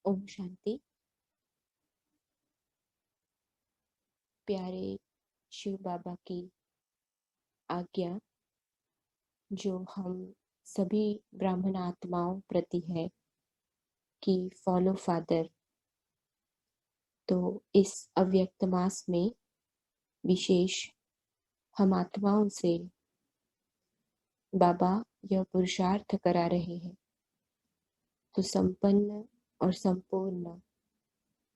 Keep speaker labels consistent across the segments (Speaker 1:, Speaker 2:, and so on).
Speaker 1: ओम शांति। प्यारे शिव बाबा की आज्ञा जो हम सभी ब्राह्मण आत्माओं प्रति है कि फॉलो फादर। तो इस अव्यक्त मास में विशेष हम आत्माओं से बाबा यह पुरुषार्थ करा रहे हैं तो संपन्न और संपूर्ण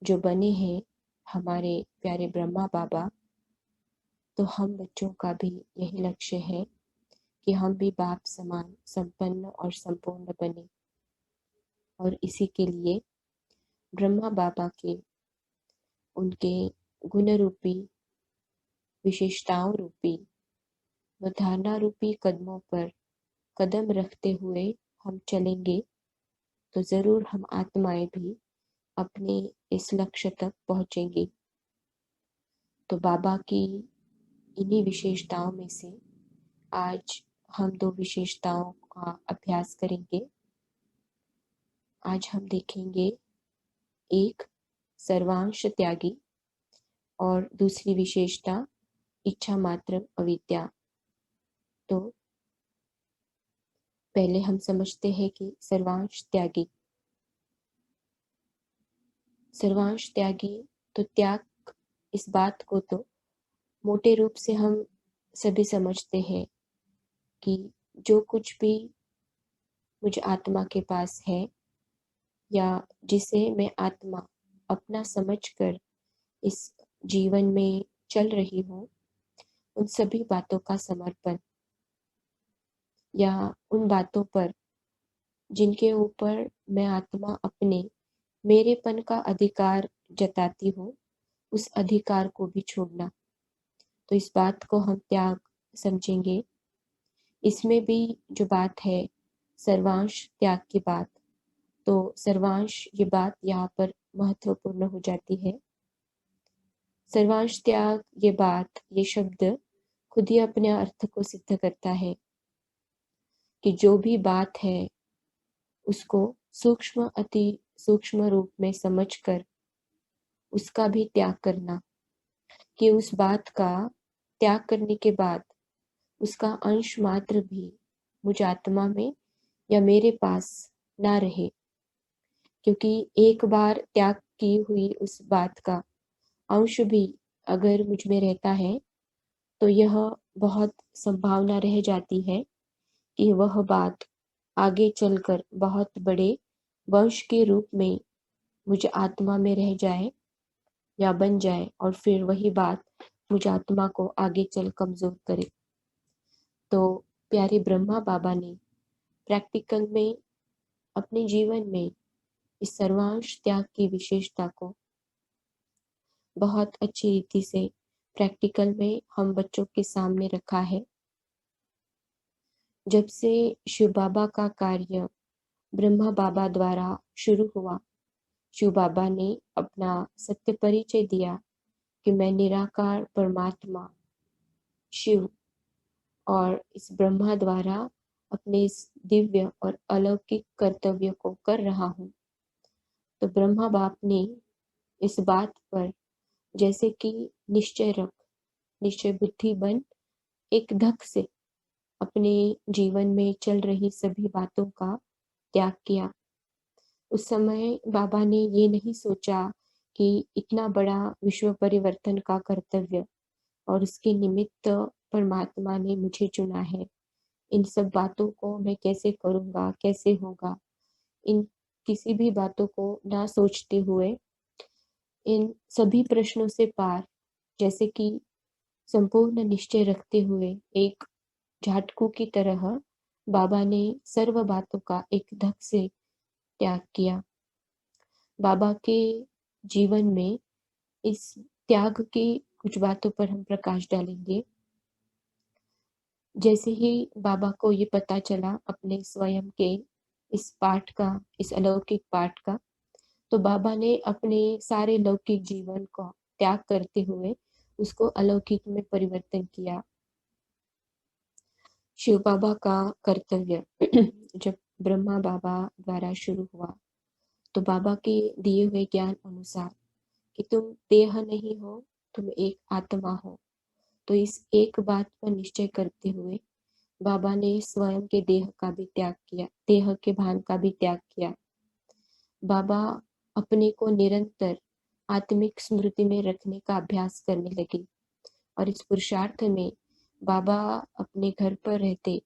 Speaker 1: जो बने हैं हमारे प्यारे ब्रह्मा बाबा, तो हम बच्चों का भी यही लक्ष्य है कि हम भी बाप समान संपन्न और संपूर्ण बने। और इसी के लिए ब्रह्मा बाबा के उनके गुण रूपी विशेषताओं रूपी व धारणा रूपी कदमों पर कदम रखते हुए हम चलेंगे तो जरूर हम आत्माएं भी अपने इस लक्ष्य तक पहुंचेंगे। तो बाबा की इन्हीं विशेषताओं में से आज हम दो विशेषताओं का अभ्यास करेंगे। आज हम देखेंगे एक सर्वांश त्यागी और दूसरी विशेषता इच्छा मात्र अविद्या। तो पहले हम समझते हैं कि सर्वांश त्यागी तो त्याग, इस बात को तो मोटे रूप से हम सभी समझते हैं कि जो कुछ भी मुझ आत्मा के पास है या जिसे मैं आत्मा अपना समझकर इस जीवन में चल रही हूँ, उन सभी बातों का समर्पण या उन बातों पर जिनके ऊपर मैं आत्मा अपने मेरेपन का अधिकार जताती हूँ, उस अधिकार को भी छोड़ना। तो इस बात को हम त्याग समझेंगे। इसमें भी जो बात है सर्वांश त्याग की बात, तो सर्वांश ये बात यहाँ पर महत्वपूर्ण हो जाती है। सर्वांश त्याग ये बात, ये शब्द खुद ही अपने अर्थ को सिद्ध करता है कि जो भी बात है उसको सूक्ष्म अति सूक्ष्म रूप में समझकर उसका भी त्याग करना, कि उस बात का त्याग करने के बाद उसका अंश मात्र भी मुझ आत्मा में या मेरे पास ना रहे। क्योंकि एक बार त्याग की हुई उस बात का अंश भी अगर मुझ में रहता है तो यह बहुत संभावना रह जाती है कि वह बात आगे चलकर बहुत बड़े वंश के रूप में मुझ आत्मा में रह जाए या बन जाए और फिर वही बात मुझ आत्मा को आगे चल कमजोर करे। तो प्यारे ब्रह्मा बाबा ने प्रैक्टिकल में अपने जीवन में इस सर्वांश त्याग की विशेषता को बहुत अच्छी रीति से प्रैक्टिकल में हम बच्चों के सामने रखा है। जब से शिव बाबा का कार्य ब्रह्मा बाबा द्वारा शुरू हुआ, शिव बाबा ने अपना सत्य परिचय दिया कि मैं निराकार परमात्मा शिव और इस ब्रह्मा द्वारा अपने इस दिव्य और अलौकिक कर्तव्य को कर रहा हूँ। तो ब्रह्मा बाप ने इस बात पर जैसे कि निश्चय बुद्धि बन एक धक से अपने जीवन में चल रही सभी बातों का त्याग किया। उस समय बाबा ने ये नहीं सोचा कि इतना बड़ा विश्व परिवर्तन का कर्तव्य और उसके निमित्त परमात्मा ने मुझे चुना है, इन सब बातों को मैं कैसे करूँगा, कैसे होगा, इन किसी भी बातों को ना सोचते हुए इन सभी प्रश्नों से पार जैसे कि संपूर्ण निश्चय रखते हुए एक झाटकू की तरह बाबा ने सर्व बातों का एक धक से त्याग किया। बाबा के जीवन में इस त्याग की कुछ बातों पर हम प्रकाश डालेंगे। जैसे ही बाबा को ये पता चला अपने स्वयं के इस पाठ का, इस अलौकिक पाठ का, तो बाबा ने अपने सारे लौकिक जीवन को त्याग करते हुए उसको अलौकिक में परिवर्तन किया। शिव बाबा का कर्तव्य जब ब्रह्मा बाबा द्वारा शुरू हुआ तो बाबा के दिए हुए ज्ञान अनुसार कि तुम देह नहीं हो, तुम एक आत्मा हो। तो इस एक बात पर निश्चय करते हुए बाबा ने स्वयं के देह का भी त्याग किया, देह के भान का भी त्याग किया। बाबा अपने को निरंतर आत्मिक स्मृति में रखने का अभ्यास करने लगे और इस पुरुषार्थ में बाबा अपने घर पर रहते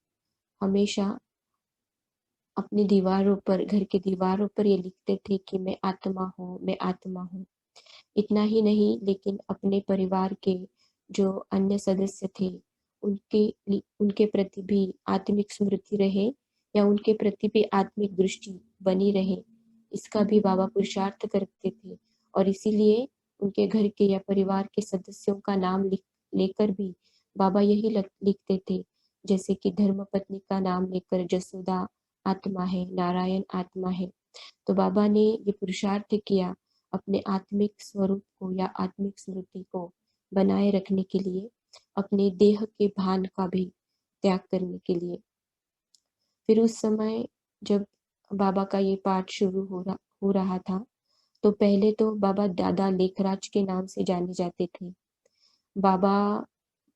Speaker 1: हमेशा अपनी दीवारों पर, घर की दीवारों पर ये लिखते थे कि मैं आत्मा हूँ, मैं आत्मा हूँ। इतना ही नहीं, लेकिन अपने परिवार के जो अन्य सदस्य थे, उनके प्रति भी आत्मिक स्मृति रहे या उनके प्रति भी आत्मिक दृष्टि बनी रहे, इसका भी बाबा पुरुषार्थ करते थे। और इसीलिए उनके घर के या परिवार के सदस्यों का नाम लेकर भी बाबा यही लिखते थे, जैसे कि धर्मपत्नी का नाम लेकर जसोदा आत्मा है, नारायण आत्मा है। तो बाबा ने ये पुरुषार्थ किया अपने आत्मिक स्वरूप को या आत्मिक स्मृति को बनाए रखने के लिए, अपने देह के भान का भी त्याग करने के लिए। फिर उस समय जब बाबा का ये पाठ शुरू हो रहा था, तो पहले तो बाबा दादा लेखराज के नाम से जाने जाते थे। बाबा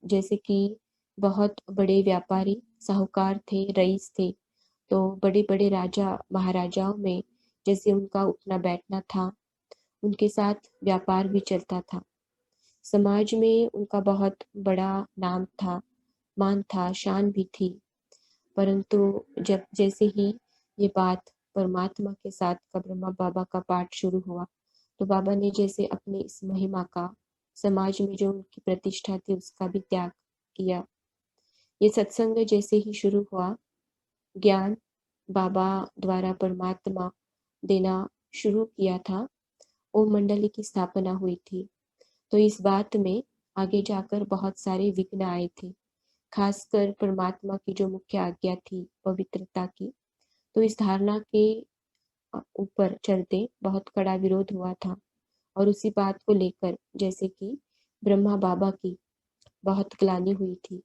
Speaker 1: जैसे कि बहुत बड़े व्यापारी, साहूकार थे, रईस थे, तो बड़े-बड़े राजा महाराजाओं में जैसे उनका उठना बैठना था, उनके साथ व्यापार भी चलता था। समाज में उनका बहुत बड़ा नाम था, मान था, शान भी थी। परंतु जब जैसे ही ये बात परमात्मा के साथ का ब्रह्मा बाबा का पाठ शुरू हुआ, तो बाबा ने जैसे अपने इस महिमा का समाज में जो उनकी प्रतिष्ठा थी उसका भी त्याग किया। ये सत्संग जैसे ही शुरू हुआ, ज्ञान बाबा द्वारा परमात्मा देना शुरू किया था, ओम मंडली की स्थापना हुई थी। तो इस बात में आगे जाकर बहुत सारे विघ्न आए थे, खासकर परमात्मा की जो मुख्य आज्ञा थी पवित्रता की, तो इस धारणा के ऊपर चलते बहुत कड़ा विरोध हुआ था। और उसी बात को लेकर जैसे कि ब्रह्मा बाबा की बहुत ग्लानि हुई थी।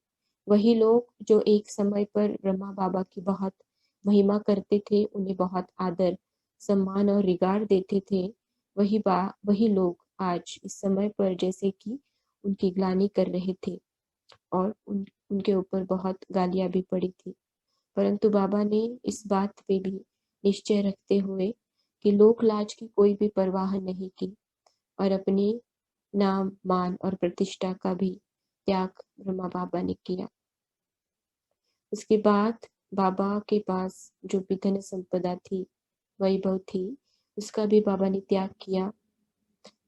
Speaker 1: वही लोग जो एक समय पर ब्रह्मा बाबा की बहुत महिमा करते थे, उन्हें बहुत आदर, सम्मान और रिगार्ड देते थे, वही लोग आज इस समय पर जैसे कि उनकी ग्लानि कर रहे थे और उनके ऊपर बहुत गालियाँ भी पड़ी थी। परंतु बाबा ने इस बात पे भी निश्चय रखते हुए कि लोक लाज की कोई भी परवाह नहीं की और अपने नाम, मान और प्रतिष्ठा का भी त्याग ब्रह्मा बाबा ने किया। उसके बाद बाबा के पास जो भी धन संपदा थी, वैभव थी, उसका भी बाबा ने त्याग किया।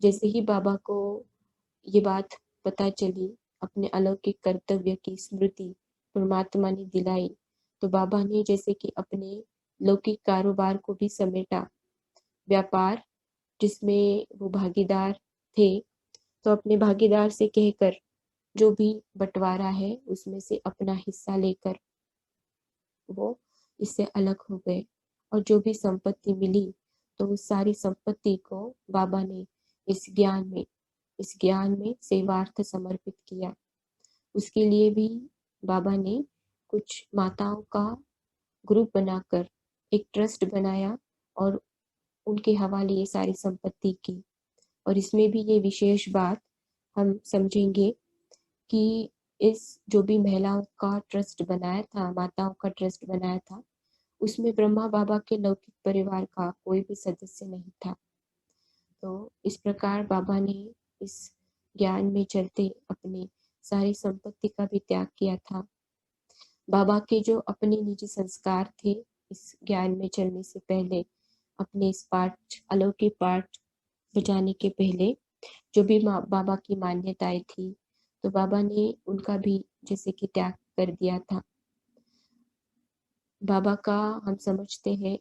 Speaker 1: जैसे ही बाबा को ये बात पता चली, अपने अलौकिक कर्तव्य की स्मृति परमात्मा ने दिलाई, तो बाबा ने जैसे कि अपने लौकिक कारोबार को भी समेटा। व्यापार जिसमें वो भागीदार थे, तो अपने भागीदार से कहकर जो भी बंटवारा है उसमें से अपना हिस्सा लेकर वो इससे अलग हो गए और जो भी संपत्ति मिली तो उस सारी संपत्ति को बाबा ने इस ज्ञान में सेवार्थ समर्पित किया। उसके लिए भी बाबा ने कुछ माताओं का ग्रुप बनाकर एक ट्रस्ट बनाया और उनके हवाले ये सारी संपत्ति की। और इसमें भी ये विशेष बात हम समझेंगे कि इस जो भी महिलाओं का ट्रस्ट बनाया था, माताओं का ट्रस्ट बनाया था, उसमें ब्रह्मा बाबा के लौकिक परिवार का कोई भी सदस्य नहीं था। तो इस प्रकार बाबा ने इस ज्ञान में चलते अपने सारी संपत्ति का भी त्याग किया था। बाबा के जो अपने निजी संस्कार थे, इस ज्ञान में चलने से पहले, अपने इस पाठ अलौकिक पाठ बजाने के पहले जो भी बाबा की मान्यताएं थी, तो बाबा ने उनका भी जैसे कि त्याग कर दिया था। बाबा का हम समझते हैं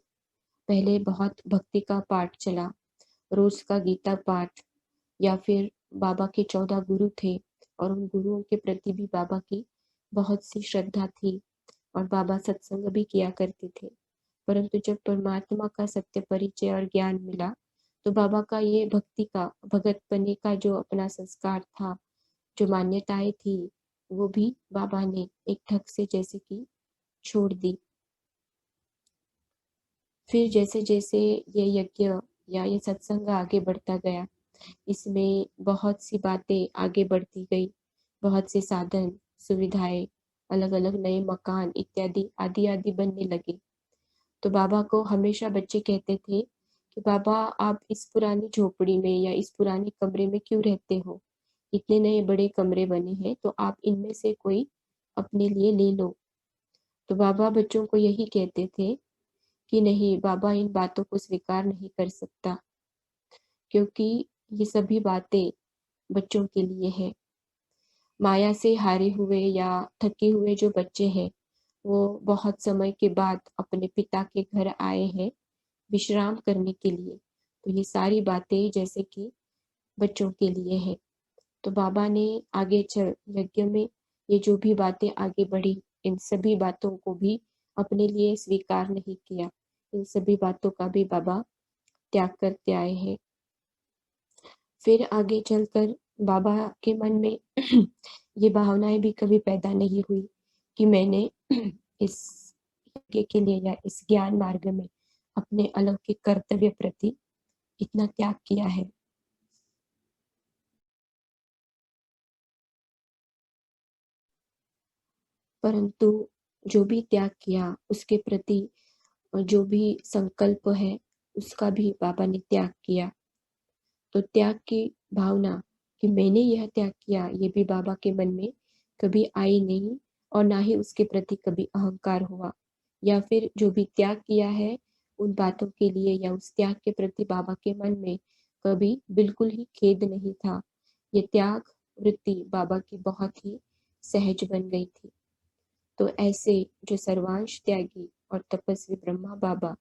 Speaker 1: पहले बहुत भक्ति का पाठ चला, रोज का गीता पाठ, या फिर बाबा के 14 गुरु थे और उन गुरुओं के प्रति भी बाबा की बहुत सी श्रद्धा थी और बाबा सत्संग भी किया करते थे। परंतु जब परमात्मा का सत्य परिचय और ज्ञान मिला, तो बाबा का ये भक्ति का, भगत बनने का जो अपना संस्कार था, जो मान्यताएं थी, वो भी बाबा ने एक ढंग से जैसे कि छोड़ दी। फिर जैसे जैसे ये यज्ञ या ये सत्संग आगे बढ़ता गया, इसमें बहुत सी बातें आगे बढ़ती गई, बहुत से साधन, सुविधाएँ, अलग-अलग नए मकान इत्यादि आदि-आदि बनने लगे। तो बाबा को हमेशा बच्चे कहते थे कि बाबा आप इस पुरानी झोपड़ी में या इस पुराने कमरे में क्यों रहते हो? इतने नए बड़े कमरे बने हैं तो आप इनमें से कोई अपने लिए ले लो। तो बाबा बच्चों को यही कहते थे कि नहीं बाबा इन बातों को स्वीकार नहीं कर सकता, क्योंकि ये सभी बातें बच्चों के लिए है। माया से हारे हुए या थके हुए जो बच्चे हैं, वो बहुत समय के बाद अपने पिता के घर आए हैं विश्राम करने के लिए। तो ये सारी बातें जैसे कि बच्चों के लिए है। तो बाबा ने आगे चल यज्ञ में ये जो भी बातें आगे बढ़ी, इन सभी बातों को भी अपने लिए स्वीकार नहीं किया। इन सभी बातों का भी बाबा त्याग करते आए हैं। फिर आगे चलकर बाबा के मन में ये भावनाएँ भी कभी पैदा नहीं हुई कि मैंने इस यज्ञ के लिए या इस ज्ञान मार्ग में अपने अलौकिक कर्तव्य प्रति इतना त्याग किया है। परंतु जो भी त्याग किया उसके प्रति जो भी संकल्प है उसका भी बाबा ने त्याग किया। तो त्याग की भावना कि मैंने यह त्याग किया ये भी बाबा के मन में कभी आई नहीं और ना ही उसके प्रति कभी अहंकार हुआ या फिर जो भी त्याग किया है उन बातों के लिए या उस त्याग के प्रति बाबा के मन में कभी बिल्कुल ही खेद नहीं था। ये त्याग वृत्ति बाबा की बहुत ही सहज बन गई थी। तो ऐसे जो सर्वांश त्यागी और तपस्वी ब्रह्मा बाबा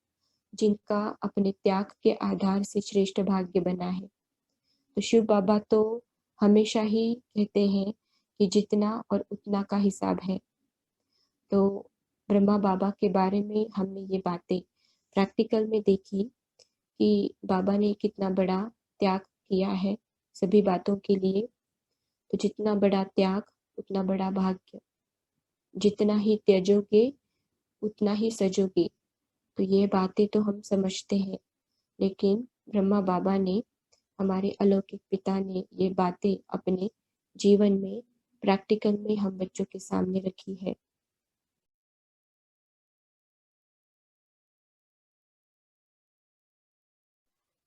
Speaker 1: जिनका अपने त्याग के आधार से श्रेष्ठ भाग्य बना है, तो शिव बाबा तो हमेशा ही कहते हैं कि जितना और उतना का हिसाब है। तो ब्रह्मा बाबा के बारे में हमने ये बातें प्रैक्टिकल में देखी कि बाबा ने कितना बड़ा त्याग किया है सभी बातों के लिए। तो जितना बड़ा त्याग उतना बड़ा भाग्य, जितना ही त्याजोगे उतना ही सजोगे। तो ये बातें तो हम समझते हैं, लेकिन ब्रह्मा बाबा ने हमारे अलौकिक पिता ने ये बातें अपने जीवन में प्रैक्टिकल में हम बच्चों के सामने रखी है।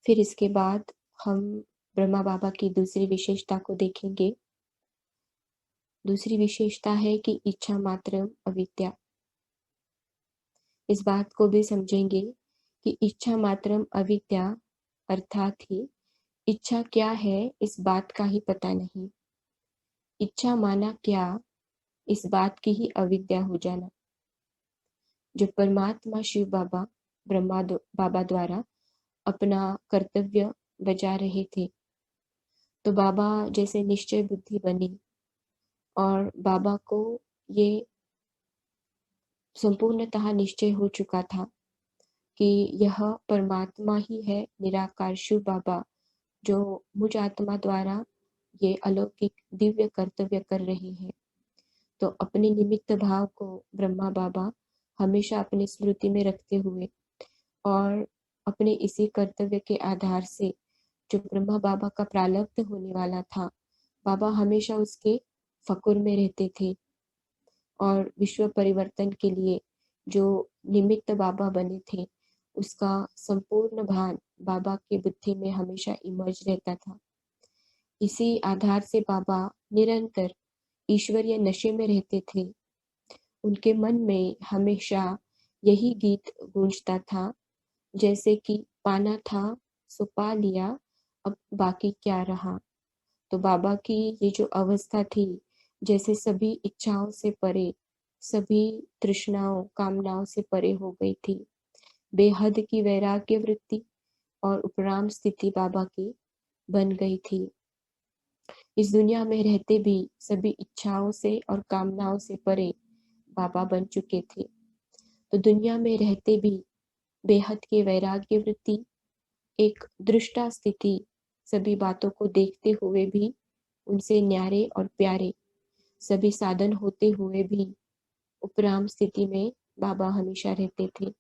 Speaker 1: फिर इसके बाद हम ब्रह्मा बाबा की दूसरी विशेषता को देखेंगे। दूसरी विशेषता है कि इच्छा मात्रम अविद्या। इस बात को भी समझेंगे कि इच्छा मात्रम अविद्या अर्थात ही इच्छा क्या है इस बात का ही पता नहीं। इच्छा माना क्या इस बात की ही अविद्या हो जाना। जो परमात्मा शिव बाबा बाबा द्वारा अपना कर्तव्य बजा रहे थे, तो बाबा जैसे निश्चय बुद्धि बनी और बाबा को ये संपूर्णतः निश्चय हो चुका था कि यह परमात्मा ही है निराकार शिव बाबा जो मुझ आत्मा द्वारा ये अलौकिक दिव्य कर्तव्य कर रहे हैं। तो अपने निमित्त भाव को ब्रह्मा बाबा हमेशा अपनी स्मृति में रखते हुए और अपने इसी कर्तव्य के आधार से जो ब्रह्मा बाबा का प्रारब्ध होने वाला था, बाबा हमेशा उसके फ़कुर में रहते थे और विश्व परिवर्तन के लिए जो निमित्त बाबा बने थे, उसका संपूर्ण भान बाबा की बुद्धि में हमेशा इमर्ज रहता था। इसी आधार से बाबा निरंतर ईश्वरीय नशे में रहते थे। उनके मन में हमेशा यही गीत गूंजता था, जैसे कि पाना था सो पा लिया, अब बाकी क्या रहा। तो बाबा की ये जो अवस्था थी, जैसे सभी इच्छाओं से परे, सभी तृष्णाओं, कामनाओं से परे हो गई थी। बेहद की वैराग्य वृत्ति और उपराम स्थिति बाबा की बन गई थी। इस दुनिया में रहते भी सभी इच्छाओं से और कामनाओं से परे बाबा बन चुके थे। तो दुनिया में रहते भी बेहद की वैराग्य वृत्ति, एक दृष्टा स्थिति, सभी बातों को देखते हुए भी उनसे न्यारे और प्यारे सभी साधन होते हुए भी उपराम स्थिति में बाबा हमेशा रहते थे।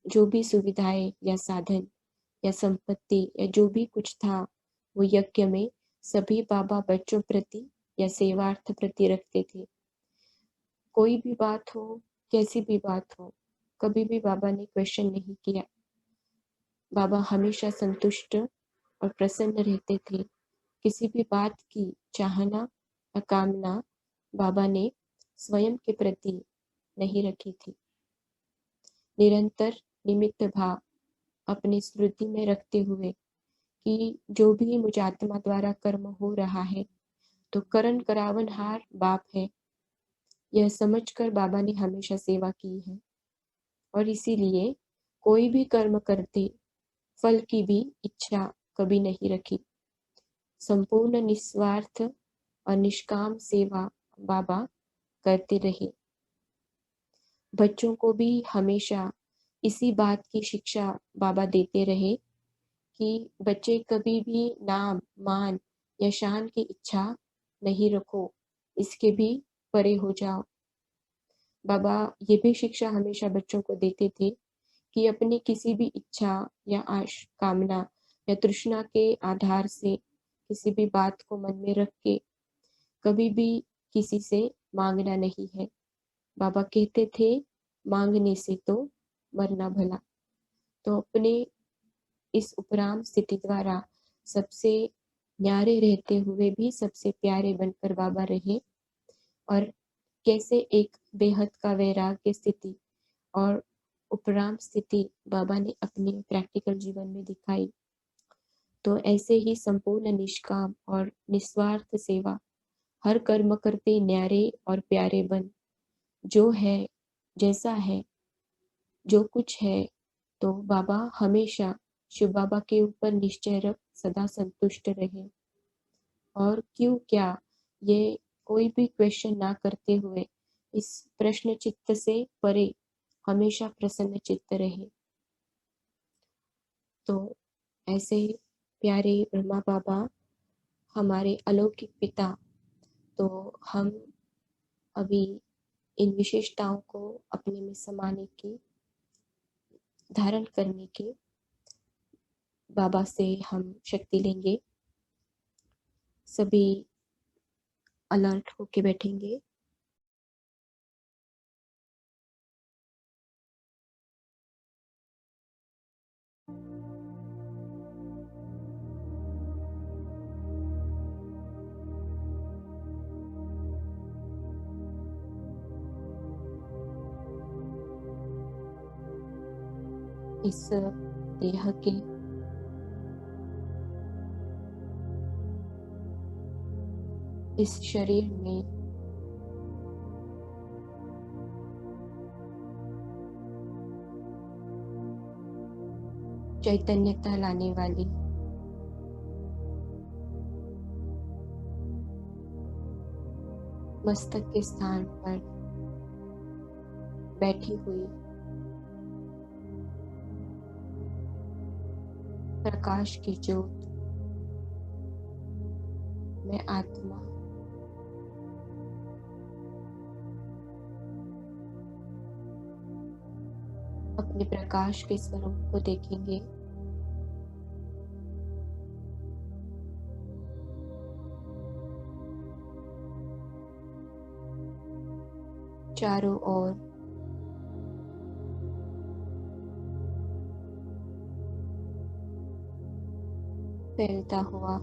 Speaker 1: जो भी सुविधाएं या साधन या संपत्ति या जो भी कुछ था, वो यज्ञ में सभी बाबा बच्चों प्रति या सेवार्थ प्रति रखते थे। कोई भी बात हो, कैसी भी बात हो, कभी भी बाबा ने क्वेश्चन नहीं किया। बाबा हमेशा संतुष्ट और प्रसन्न रहते थे। किसी भी बात की चाहना या कामना बाबा ने स्वयं के प्रति नहीं रखी थी। निरंतर निमित्त भाव अपनी स्मृति में रखते हुए कि जो भी मुझ आत्मा द्वारा कर्म हो रहा है, तो करण करावनहार बाप है, यह समझकर बाबा ने हमेशा सेवा की है। और इसीलिए कोई भी कर्म करते फल की भी इच्छा कभी नहीं रखी। संपूर्ण निस्वार्थ और निष्काम सेवा बाबा करते रहे। बच्चों को भी हमेशा इसी बात की शिक्षा बाबा देते रहे कि बच्चे कभी भी नाम, मान या शान की इच्छा नहीं रखो, इसके भी परे हो जाओ। बाबा ये भी शिक्षा हमेशा बच्चों को देते थे कि अपनी किसी भी इच्छा या कामना या तृष्णा के आधार से किसी भी बात को मन में रख के कभी भी किसी से मांगना नहीं है। बाबा कहते थे, मांगने से तो मरना भला। तो अपने इस उपराम स्थिति द्वारा सबसे न्यारे रहते हुए भी सबसे प्यारे बनकर बाबा रहे। और कैसे एक बेहद का वैराग्य स्थिति और उपराम स्थिति बाबा ने अपने प्रैक्टिकल जीवन में दिखाई। तो ऐसे ही संपूर्ण निष्काम और निस्वार्थ सेवा, हर कर्म करते न्यारे और प्यारे बन, जो है, जैसा है, जो कुछ है, तो बाबा हमेशा शिव बाबा के ऊपर निश्चय रख सदा संतुष्ट रहे। और क्यों क्या, ये कोई भी क्वेश्चन ना करते हुए इस प्रश्न चित्त से परे हमेशा प्रसन्न चित्त रहे। तो ऐसे प्यारे ब्रह्मा बाबा हमारे अलौकिक पिता, तो हम अभी इन विशेषताओं को अपने में समाने की, धारण करने की बाबा से हम शक्ति लेंगे। सभी अलर्ट होके बैठेंगे। इस देह के इस शरीर में चैतन्यता लाने वाली मस्तक के स्थान पर बैठी हुई प्रकाश की ज्योत, मैं आत्मा अपने प्रकाश के स्वरूप को देखेंगे। चारों ओर फैलता हुआ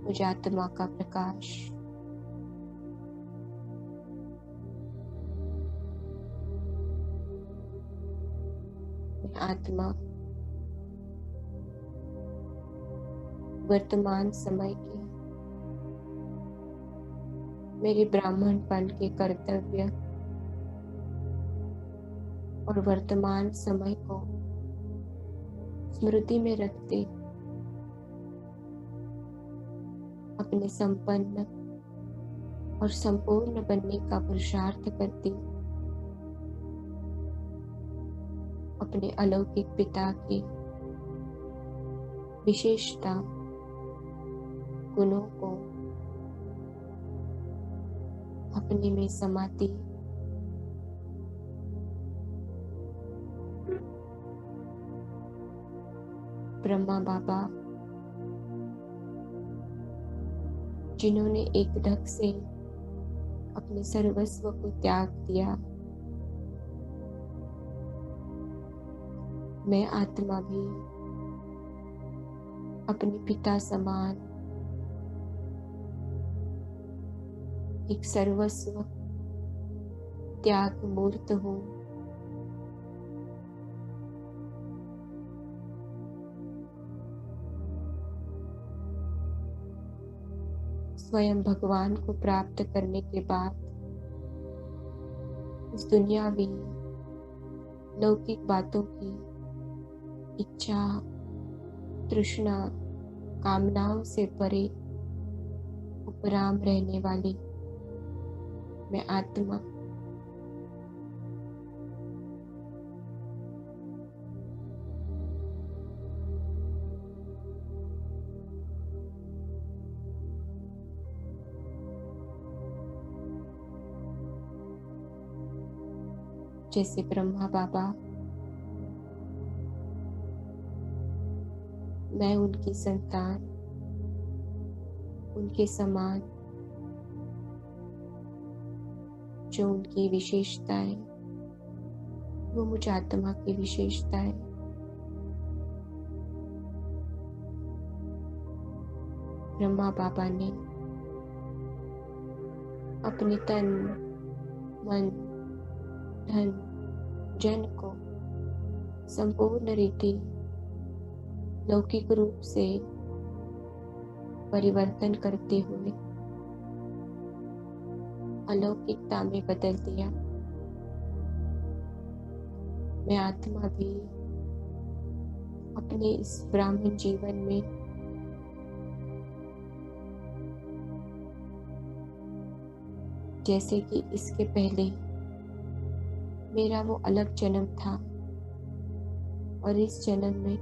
Speaker 1: मुझ आत्मा का प्रकाश, मैं आत्मा वर्तमान समय के मेरे ब्राह्मणपन के कर्तव्य और वर्तमान समय को स्मृति में रखते अपने संपन्न और संपूर्ण बनने का पुरुषार्थ करती अपने अलौकिक पिता की विशेषता गुणों को अपने में समाती ब्रह्मा बाबा, जिन्होंने एक ढंग से अपने सर्वस्व को त्याग दिया, मैं आत्मा भी अपने पिता समान एक सर्वस्व त्याग मूर्त हूँ। स्वयं भगवान को प्राप्त करने के बाद इस दुनियावी लौकिक बातों की इच्छा, तृष्णा, कामनाओं से परे उपराम रहने वाली मैं आत्मा जैसे ब्रह्मा बाबा, मैं उनकी संतान, उनके समान, जो उनकी विशेषताएं, वो मुझ आत्मा की विशेषताएं। ब्रह्मा बाबा ने अपने तन, मन, धन, जन को संपूर्ण रीति लौकिक रूप से परिवर्तन करते हुए अलौकिकता में बदल दिया। मैं आत्मा भी अपने इस ब्राह्मण जीवन में जैसे कि इसके पहले मेरा वो अलग जन्म था और इस जन्म में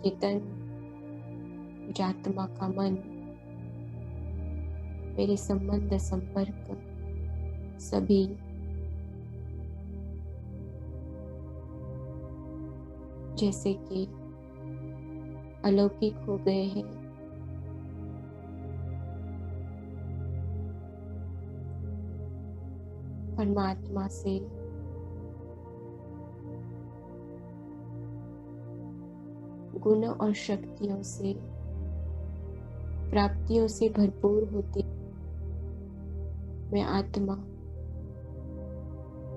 Speaker 1: ये तन, मुझ आत्मा का मन, मेरे संबंध संपर्क सभी जैसे कि अलौकिक हो गए हैं। परमात्मा से गुण और शक्तियों से, प्राप्तियों से भरपूर होती मैं आत्मा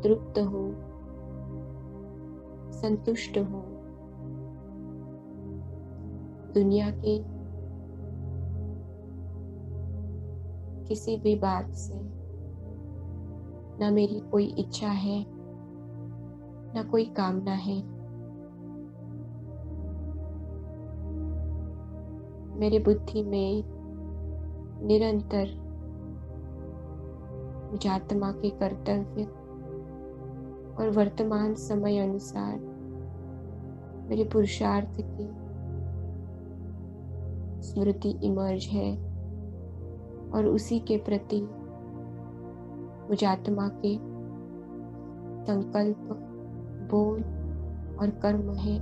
Speaker 1: तृप्त हूँ, संतुष्ट हूँ। दुनिया की किसी भी बात से न मेरी कोई इच्छा है, न कोई कामना है। मेरे बुद्धि में निरंतर मुझ आत्मा के कर्तव्य और वर्तमान समय अनुसार मेरे पुरुषार्थ की स्मृति इमर्ज है और उसी के प्रति मुझ आत्मा के संकल्प, बोल और कर्म है।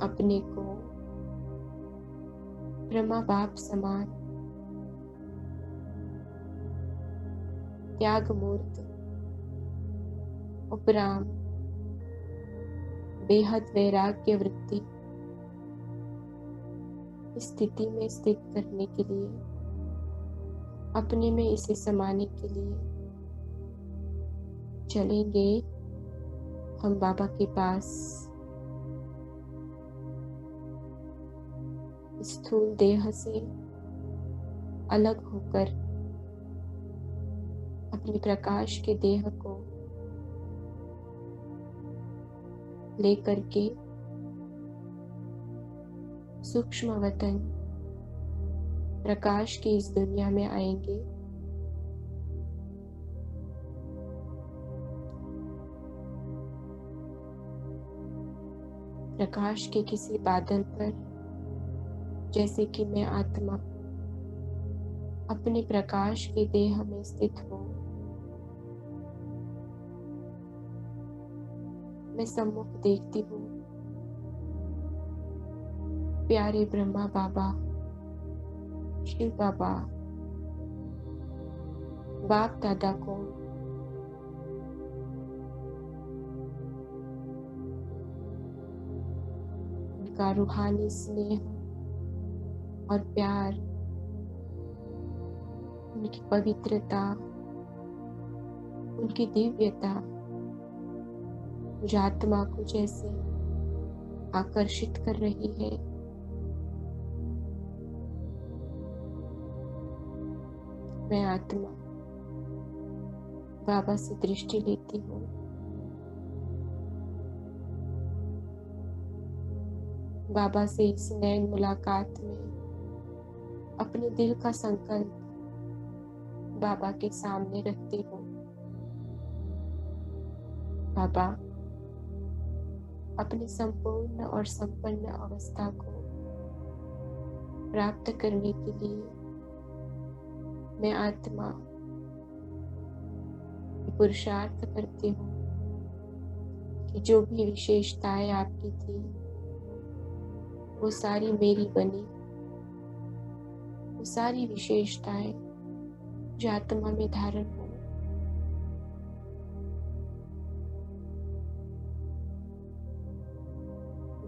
Speaker 1: अपने को ब्रह्मा बाप समान त्याग मूर्त, उपराम, बेहद वैराग्य वृत्ति स्थिति में स्थित करने के लिए, अपने में इसे समाने के लिए चलेंगे हम बाबा के पास। स्थूल देह से अलग होकर अपने प्रकाश के देह को लेकर के सूक्ष्म वतन प्रकाश की इस दुनिया में आएंगे। प्रकाश के किसी बादल पर, जैसे कि मैं आत्मा अपने प्रकाश के देह में स्थित हूँ, मैं सम्मुख देखती हूँ प्यारे ब्रह्मा बाबा, शिव बाबा, बाप दादा को उनका रूहानी स्नेह और प्यार, उनकी पवित्रता, उनकी दिव्यता मुझ आत्मा को जैसे आकर्षित कर रही है। मैं आत्मा बाबा से दृष्टि लेती हूँ। बाबा से इस नैन मुलाकात में अपने दिल का संकल्प बाबा के सामने रखती हूँ। बाबा, अपनी संपूर्ण और संपन्न अवस्था को प्राप्त करने के लिए मैं आत्मा पुरुषार्थ करती हूँ कि जो भी विशेषताएं आपकी थी वो सारी मेरी बनी, वो सारी विशेषताएं जो आत्मा में धारण हो।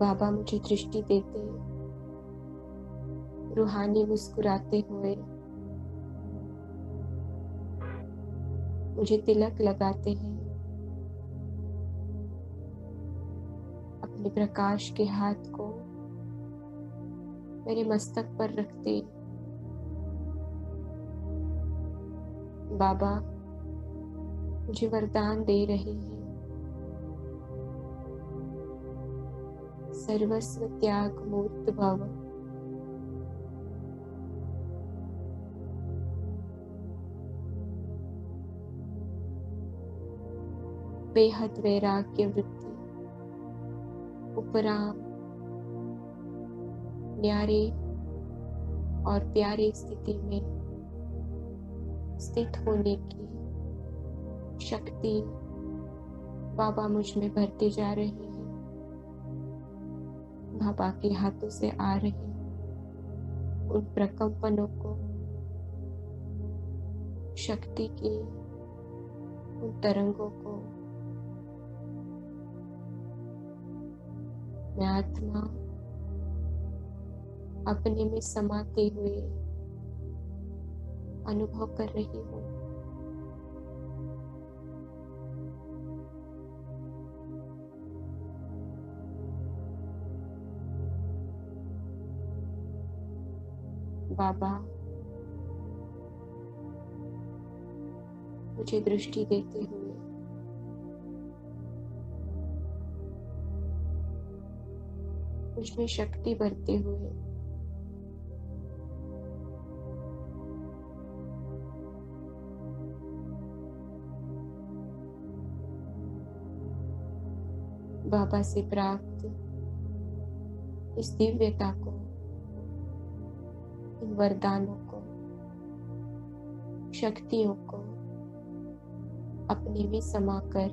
Speaker 1: बाबा मुझे दृष्टि देते, रूहानी मुस्कुराते हुए मुझे तिलक लगाते हैं। अपने प्रकाश के हाथ को मेरे मस्तक पर रखते बाबा मुझे वरदान दे रहे हैं, सर्वस्व त्याग मूर्त भव। बेहद वैराग्य वृत्ति, उपराम, न्यारे और प्यारे स्थिति में स्थित होने की शक्ति बाबा मुझ में भरते जा रहे हैं। बाबा के हाथों से आ रहे उन प्रकंपनों को, शक्ति की उन तरंगों को मैं आत्मा अपने में समाते हुए अनुभव कर रही हूँ। बाबा मुझे दृष्टि देते हुए मुझ में शक्ति भरते हुए बाबा से प्राप्त इस दिव्यता को, इन वरदानों को, शक्तियों को अपने में समाकर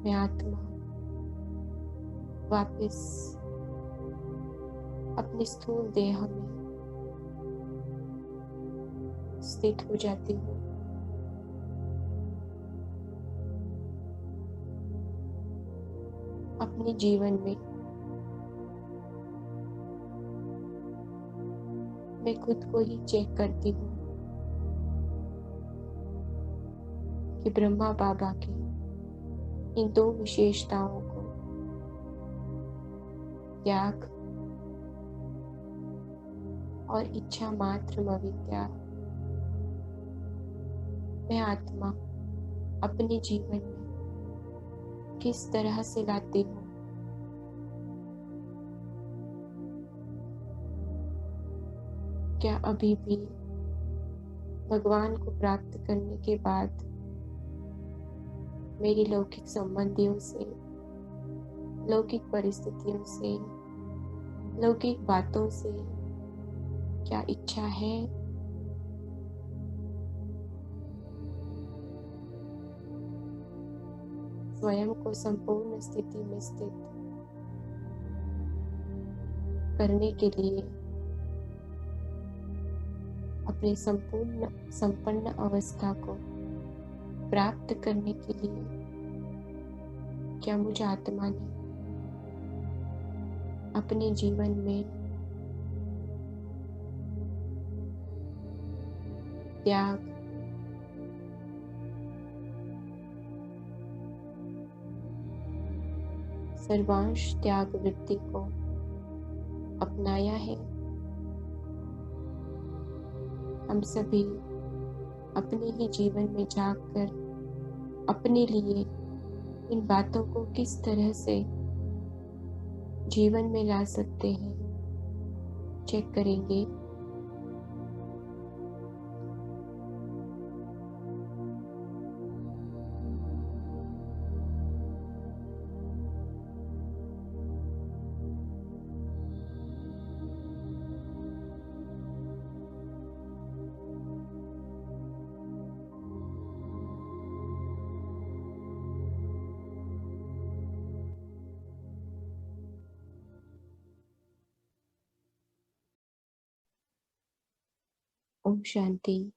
Speaker 1: मैं आत्मा वापस अपने स्थूल देह में स्थित हो जाती हूँ। अपने जीवन में मैं खुद को ही चेक करती हूँ कि ब्रह्मा बाबा की इन दो विशेषताओं को, त्याग और इच्छा मात्र अविद्या, मैं आत्मा अपने जीवन में किस तरह से लाती हूँ। क्या अभी भी भगवान को प्राप्त करने के बाद मेरी लौकिक संबंधियों से, लौकिक परिस्थितियों से, लौकिक बातों से क्या इच्छा है? स्वयं को संपूर्ण स्थिति में स्थित करने के लिए, अपनी संपन्न अवस्था को प्राप्त करने के लिए क्या मुझ आत्मा ने अपने जीवन में त्याग, सर्वांश त्याग वृत्ति को अपनाया है। हम सभी अपने ही जीवन में झांककर अपने लिए इन बातों को किस तरह से जीवन में ला सकते हैं, चेक करेंगे। ओम शांति।